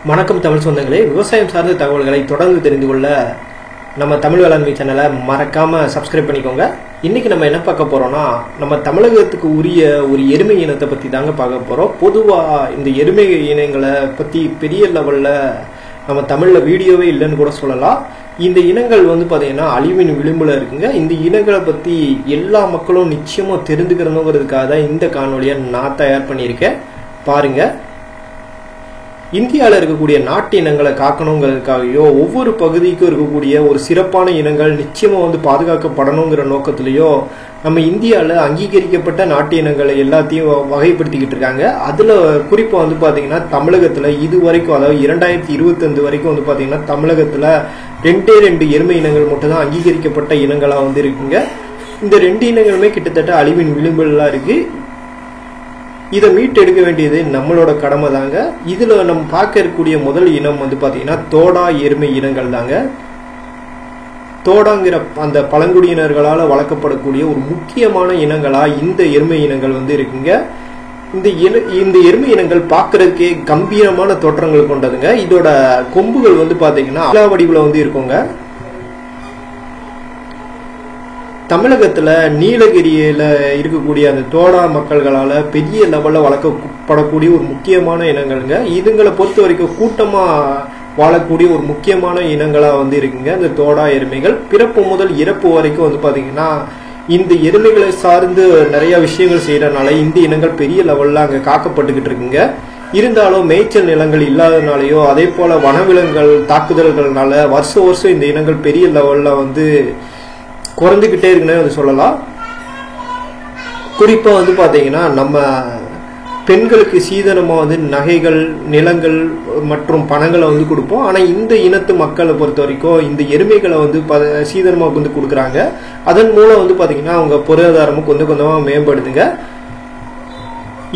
வணக்கம் தமிழ் சொந்தங்களே, விவசாயம் சார்ந்த தகவல்களை தொடர்ந்து தெரிந்து கொள்ள நம்ம தமிழ் வேளாண்மை சேனலை மறக்காம சப்ஸ்கிரைப் பண்ணிக்கோங்க. இன்னைக்கு நம்ம என்ன பார்க்க போறோம்னா, நம்ம தமிழகத்துக்கு உரிய ஒரு எருமை இனத்தை பத்தி தாங்க பார்க்க போறோம். பொதுவா இந்த எருமை இனங்களை பத்தி பெரிய லெவல்ல நம்ம தமிழ்ல வீடியோவே இல்லைன்னு கூட சொல்லலாம். இந்த இனங்கள் பாத்தீங்கன்னா அழிவின் விளிம்புல இருக்குங்க. இந்த இனங்களை பத்தி எல்லா மக்களும் நிச்சயமா தெரிந்துக்கிறணுங்கிறதுக்காக தான் இந்த காணொலியை நான் தயார் பண்ணியிருக்கேன். பாருங்க, இந்தியாவில் இருக்கக்கூடிய நாட்டு இனங்களை காக்கணுங்கிறதுக்காகவோ ஒவ்வொரு பகுதிக்கும் இருக்கக்கூடிய ஒரு சிறப்பான இனங்கள் நிச்சயமா பாதுகாக்கப்படணுங்கிற நோக்கத்திலேயோ நம்ம இந்தியாவில் அங்கீகரிக்கப்பட்ட நாட்டு இனங்களை எல்லாத்தையும் வகைப்படுத்திக்கிட்டு இருக்காங்க. அதுல குறிப்பா பாத்தீங்கன்னா தமிழகத்துல இது வரைக்கும், அதாவது 2025 வரைக்கும் பாத்தீங்கன்னா தமிழகத்துல ரெண்டு எருமை இனங்கள் மட்டும் தான் அங்கீகரிக்கப்பட்ட இனங்களா இருக்குங்க. இந்த 2 இனங்களுமே கிட்டத்தட்ட அழிவின் விளிம்புலாம் இருக்கு. இதை மீட்டெடுக்க வேண்டியது நம்மளோட கடமை தாங்க. இதுல நம்ம பார்க்க இருக்கக்கூடிய முதல் இனம் பாத்தீங்கன்னா தோடா எருமை இனங்கள் தாங்க. தோடாங்கிற அந்த பழங்குடியினர்களால் வளர்க்கப்படக்கூடிய ஒரு முக்கியமான இனங்களா இந்த எருமை இனங்கள் இருக்குங்க. இந்த எருமை இனங்கள் பார்க்கறதுக்கே கம்பீரமான தோற்றங்கள் கொண்டதுங்க. இதோட கொம்புகள் பாத்தீங்கன்னா அலா வடிவுல இருக்குங்க. தமிழகத்துல நீலகிரியில இருக்கக்கூடிய அந்த தோடா மக்கள்களால பெரிய லெவல்ல வளர்க்கப்படக்கூடிய ஒரு முக்கியமான இனங்கள்ங்க. இதுங்களை பொறுத்த வரைக்கும் கூட்டமா வாழக்கூடிய ஒரு முக்கியமான இனங்களா இருக்குங்க இந்த தோடா எருமைகள். பிறப்பு முதல் இறப்பு வரைக்கும் பாத்தீங்கன்னா இந்த எருமைகளை சார்ந்து நிறைய விஷயங்கள் செய்யறதுனால இந்த இனங்கள் பெரிய லெவல்ல அங்க காக்கப்பட்டுக்கிட்டு இருக்குங்க. இருந்தாலும் மேய்ச்சல் நிலங்கள் இல்லாதனாலேயோ அதே போல வனவிலங்குகள் தாக்குதல்கள்னால வருஷம் இந்த இனங்கள் பெரிய லெவல்ல குறைந்துகிட்டே இருக்குன்னு சொல்லலாம். குறிப்பா பாத்தீங்கன்னா நம்ம பெண்களுக்கு சீதனமா நகைகள், நிலங்கள் மற்றும் பணங்களை கொடுப்போம். ஆனா இந்த இனத்து மக்களை பொறுத்த வரைக்கும் இந்த எருமைகளை சீதனமா கொடுக்குறாங்க. அதன் மூலம் பாத்தீங்கன்னா அவங்க பொருளாதாரமும் கொஞ்சமா மேம்படுதுங்க.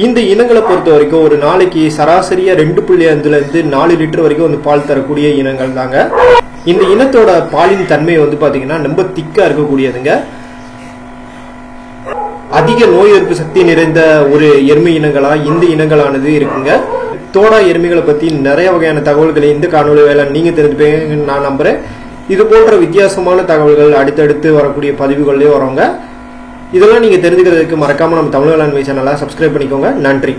இந்த இனங்களை பொறுத்த வரைக்கும் ஒரு நாளைக்கு சராசரியா 2.5 இருந்து 4 லிட்டர் வரைக்கும் பால் தரக்கூடிய இனங்கள் தாங்க. இந்த இனத்தோட பாலின் தன்மை பாத்தீங்கன்னா ரொம்ப திக்கா இருக்கக்கூடியதுங்க. அதிக நோய் எதிர்ப்பு சக்தி நிறைந்த ஒரு எருமை இனங்களா இந்த இனங்களானது இருக்குங்க. தோடா எருமைகளை பத்தி நிறைய வகையான தகவல்களை இந்த காணொலி வேலை நீங்க தெரிஞ்சுப்பீங்கன்னு நான் நம்புறேன். இது போன்ற வித்தியாசமான தகவல்கள் அடுத்தடுத்து வரக்கூடிய பதிவுகள்லயே வரவங்க. இதெல்லாம் நீங்க தெரிஞ்சுக்கிறதுக்கு மறக்காம நம்ம தமிழ் வேளாண்மை சேனலை சப்ஸ்கிரைப் பண்ணிக்கோங்க. நன்றி.